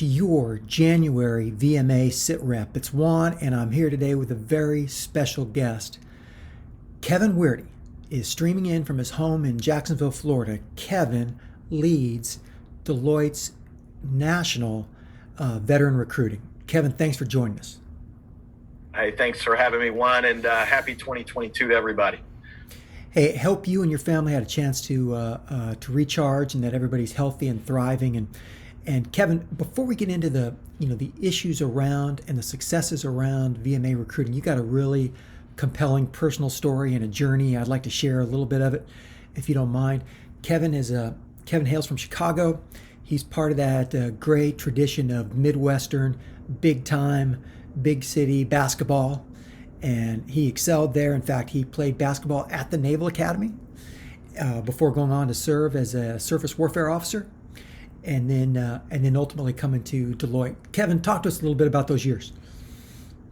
to your January VMA Sit Rep. It's Juan, and I'm here today with a very special guest. Kevin Whirity is streaming in from his home in Jacksonville, Florida. Kevin leads Deloitte's national veteran recruiting. Kevin, thanks for joining us. Hey, thanks for having me, Juan, and happy 2022 to everybody. Hey, hope you and your family had a chance to recharge and that everybody's healthy and thriving. And Kevin, before we get into the issues around and the successes around VMA recruiting, you got a really compelling personal story and a journey. I'd like to share a little bit of it, if you don't mind. Kevin hails from Chicago. He's part of that great tradition of Midwestern, big time, big city basketball. And he excelled there. In fact, he played basketball at the Naval Academy before going on to serve as a surface warfare officer, and then ultimately coming to Deloitte. Kevin, talk to us a little bit about those years.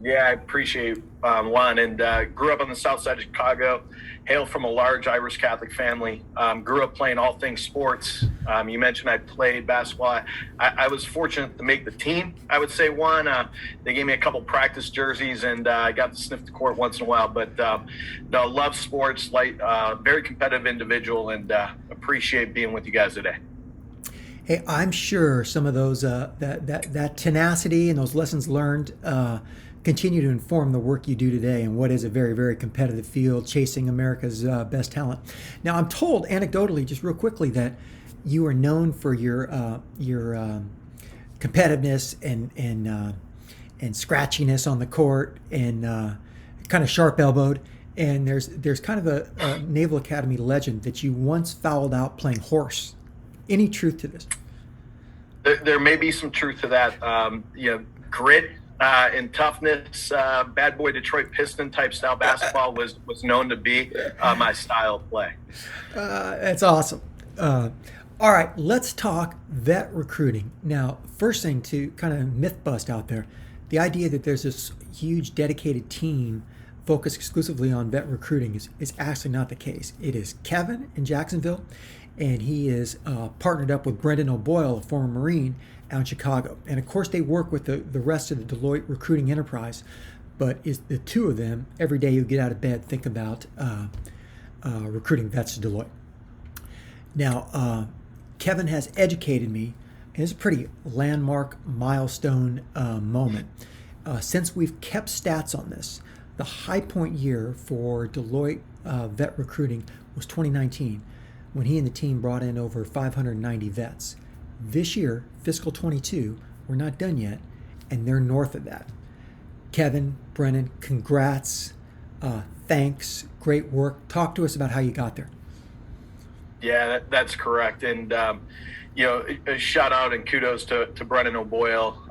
Yeah, I appreciate Juan, and grew up on the south side of Chicago, hail from a large Irish Catholic family, grew up playing all things sports. You mentioned I played basketball. I was fortunate to make the team, I would say, Juan. They gave me a couple practice jerseys, and I got to sniff the court once in a while. But no, love sports, very competitive individual, and appreciate being with you guys today. Hey, I'm sure some of those that tenacity and those lessons learned continue to inform the work you do today in what is a very, very competitive field, chasing America's best talent. Now, I'm told anecdotally, just real quickly, that you are known for your competitiveness and scratchiness on the court and kind of sharp elbowed. And there's kind of a Naval Academy legend that you once fouled out playing horse. Any truth to this? There may be some truth to that. Grit and toughness, bad boy Detroit Piston type style basketball was known to be my style of play. That's awesome. All right, let's talk vet recruiting. Now, first thing to kind of myth bust out there, the idea that there's this huge dedicated team focused exclusively on vet recruiting is actually not the case. It is Kevin in Jacksonville, and he is partnered up with Brendan O'Boyle, a former Marine, out in Chicago. And of course, they work with the rest of the Deloitte recruiting enterprise, but it's the two of them, every day you get out of bed, think about recruiting vets to Deloitte. Now, Kevin has educated me, and it's a pretty landmark milestone moment. Since we've kept stats on this, the high point year for Deloitte vet recruiting was 2019, when he and the team brought in over 590 vets. This year, fiscal 22, we're not done yet, and they're north of that. Kevin, Brennan, congrats, thanks, great work. Talk to us about how you got there. Yeah, that's correct. And, a shout out and kudos to Brendan O'Boyle,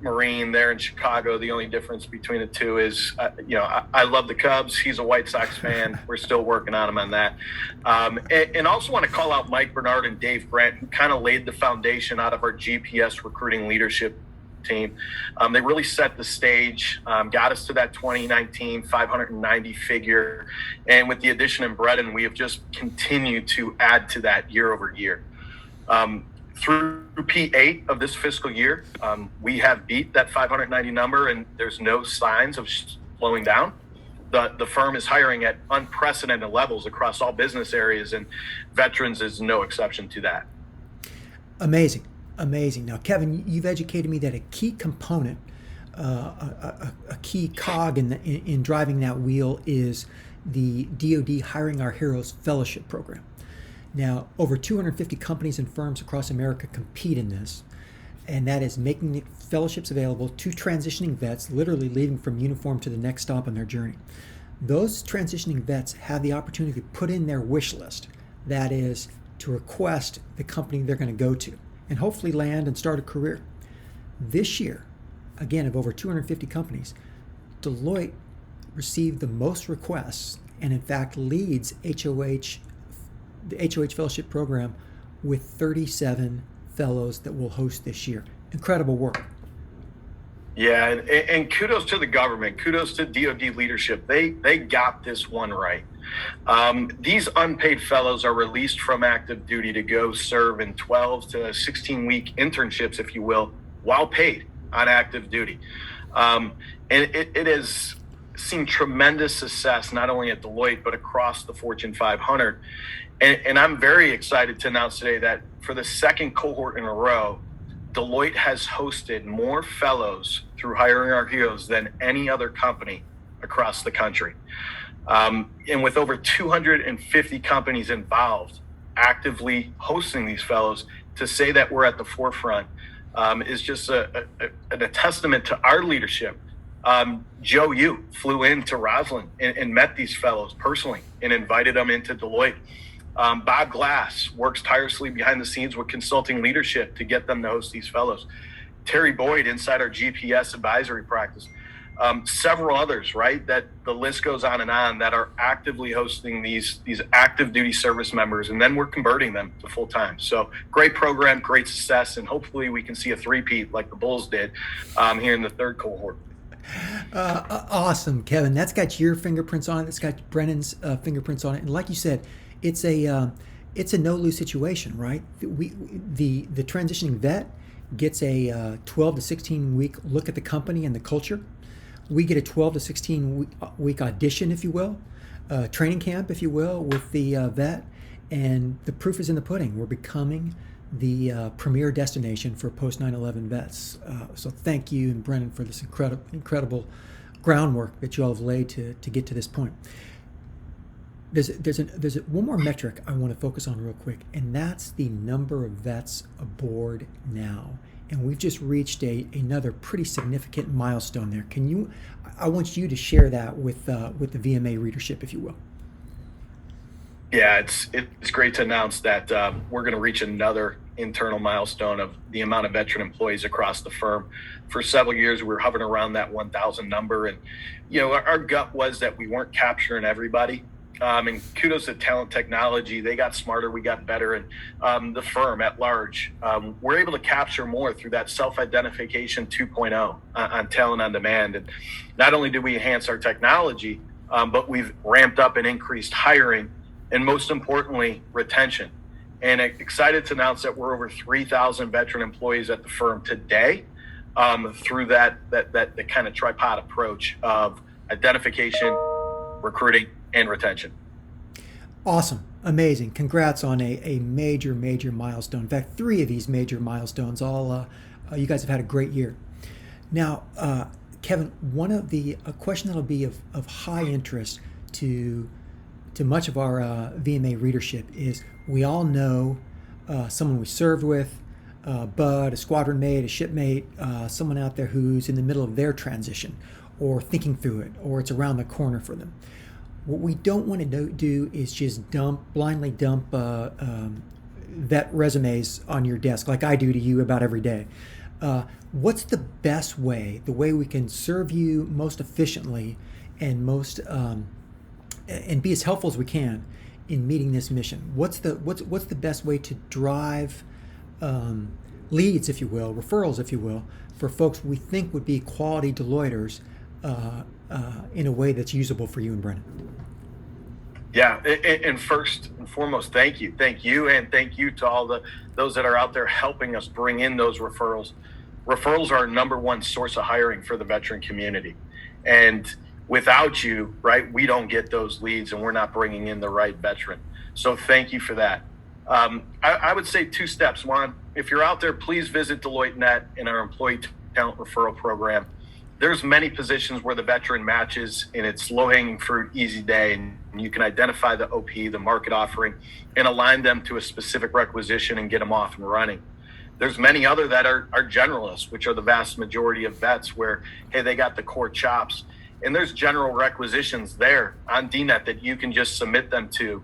Marine there in Chicago. The only difference between the two is, I love the Cubs. He's a White Sox fan. We're still working on him on that. And also want to call out Mike Bernard and Dave Brent, who kind of laid the foundation out of our GPS recruiting leadership team. They really set the stage, got us to that 2019 590 figure. And with the addition of Brendan, we have just continued to add to that year over year. Through P8 of this fiscal year, we have beat that 590 number, and there's no signs of slowing down. The firm is hiring at unprecedented levels across all business areas, and veterans is no exception to that. Amazing. Now, Kevin, you've educated me that a key component, a key cog in driving that wheel is the DoD Hiring Our Heroes Fellowship Program. Now, over 250 companies and firms across America compete in this, and that is making the fellowships available to transitioning vets, literally leaving from uniform to the next stop on their journey. Those transitioning vets have the opportunity to put in their wish list, that is, to request the company they're going to go to, and hopefully land and start a career. This year, again, of over 250 companies, Deloitte received the most requests and in fact leads the HOH Fellowship Program with 37 fellows that we'll host this year. Incredible work. Yeah, and kudos to the government, kudos to DoD leadership. They got this one right. These unpaid fellows are released from active duty to go serve in 12 to 16-week internships, if you will, while paid on active duty. And it has seen tremendous success, not only at Deloitte, but across the Fortune 500. And I'm very excited to announce today that for the second cohort in a row, Deloitte has hosted more fellows through Hiring Our Heroes than any other company across the country. And with over 250 companies involved actively hosting these fellows, to say that we're at the forefront is just a testament to our leadership. Joe Yu flew into Roslyn and met these fellows personally and invited them into Deloitte. Bob Glass works tirelessly behind the scenes with consulting leadership to get them to host these fellows. Terry Boyd inside our GPS advisory practice. Several others, right? That the list goes on and on, that are actively hosting these active duty service members, and then we're converting them to full time. So great program, great success, and hopefully we can see a three-peat like the Bulls did here in the third cohort. Awesome, Kevin. That's got your fingerprints on it. It's got Brennan's fingerprints on it. And like you said, it's a no-lose situation, right? The transitioning vet gets a 12 to 16 week look at the company and the culture. We get a 12 to 16 week audition, if you will, training camp, if you will, with the vet, and the proof is in the pudding. We're becoming the premier destination for post 9/11 vets. So thank you and Brennan for this incredible groundwork that you all have laid to get to this point. There's one more metric I want to focus on real quick, and that's the number of vets aboard now. And we've just reached another pretty significant milestone there. I want you to share that with the VMA readership, if you will. Yeah, it's great to announce that we're going to reach another internal milestone of the amount of veteran employees across the firm. For several years, we were hovering around that 1,000 number, and our gut was that we weren't capturing everybody. And kudos to Talent Technology. They got smarter, we got better, and the firm at large, we're able to capture more through that self-identification 2.0 on Talent on Demand. And not only did we enhance our technology, but we've ramped up and increased hiring, and most importantly, retention. And excited to announce that we're over 3,000 veteran employees at the firm today through that kind of tripod approach of identification, recruiting, and retention. Awesome. Amazing. Congrats on a major milestone. In fact, 3 of these major milestones. You guys have had a great year. Now, Kevin, a question that'll be of high interest to much of our VMA readership is, we all know someone we served with, Bud, a squadron mate, a shipmate, someone out there who's in the middle of their transition or thinking through it, or it's around the corner for them. What we don't want to do is just blindly dump vet resumes on your desk like I do to you about every day. What's the best way, the way we can serve you most efficiently and and be as helpful as we can in meeting this mission? What's the best way to drive leads, if you will, referrals, if you will, for folks we think would be quality Deloitters in a way that's usable for you and Brennan? Yeah, and first and foremost, thank you, and thank you to all those that are out there helping us bring in those referrals. Referrals are our number one source of hiring for the veteran community, and without you, right, we don't get those leads, and we're not bringing in the right veteran. So thank you for that. I would say 2 steps. One, if you're out there, please visit Deloitte Net in our employee talent referral program. There's many positions where the veteran matches, and it's low-hanging fruit, easy day, and you can identify the OP, the market offering, and align them to a specific requisition and get them off and running. There's many other that are generalists, which are the vast majority of vets, where, hey, they got the core chops, and there's general requisitions there on DNet that you can just submit them to.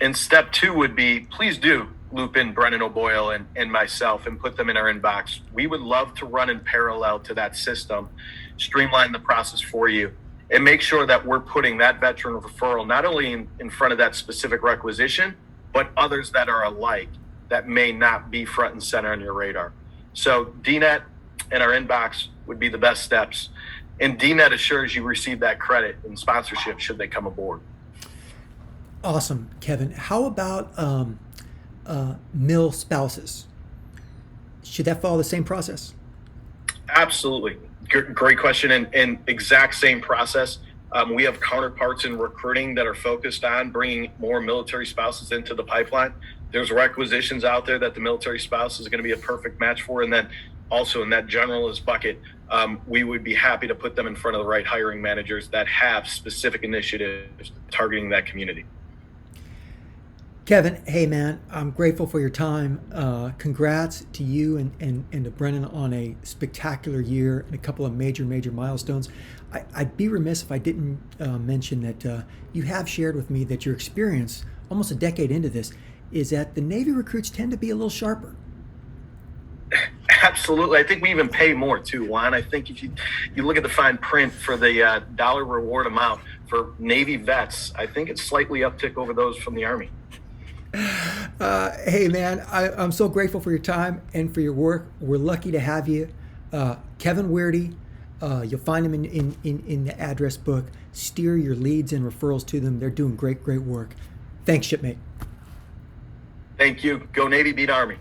And step 2 would be, please do loop in Brennan O'Boyle and myself and put them in our inbox. We would love to run in parallel to that system, streamline the process for you, and make sure that we're putting that veteran referral not only in front of that specific requisition, but others that are alike that may not be front and center on your radar. So DNet and our inbox would be the best steps. And DNet assures you receive that credit and sponsorship should they come aboard. Awesome, Kevin. How about mill spouses? Should that follow the same process? Absolutely. Great question. And exact same process. We have counterparts in recruiting that are focused on bringing more military spouses into the pipeline. There's requisitions out there that the military spouse is going to be a perfect match for. And then also in that generalist bucket, we would be happy to put them in front of the right hiring managers that have specific initiatives targeting that community. Kevin, hey man, I'm grateful for your time. Congrats to you and to Brennan on a spectacular year and a couple of major milestones. I'd be remiss if I didn't mention that you have shared with me that your experience, almost a decade into this, is that the Navy recruits tend to be a little sharper. Absolutely. I think we even pay more too, Juan. I think if you look at the fine print for the dollar reward amount for Navy vets, I think it's slightly uptick over those from the Army. Hey man, I'm so grateful for your time and for your work. We're lucky to have you. Kevin Whirity, you'll find him in the address book. Steer your leads and referrals to them. They're doing great work. Thanks, shipmate. Thank you. Go Navy, beat Army.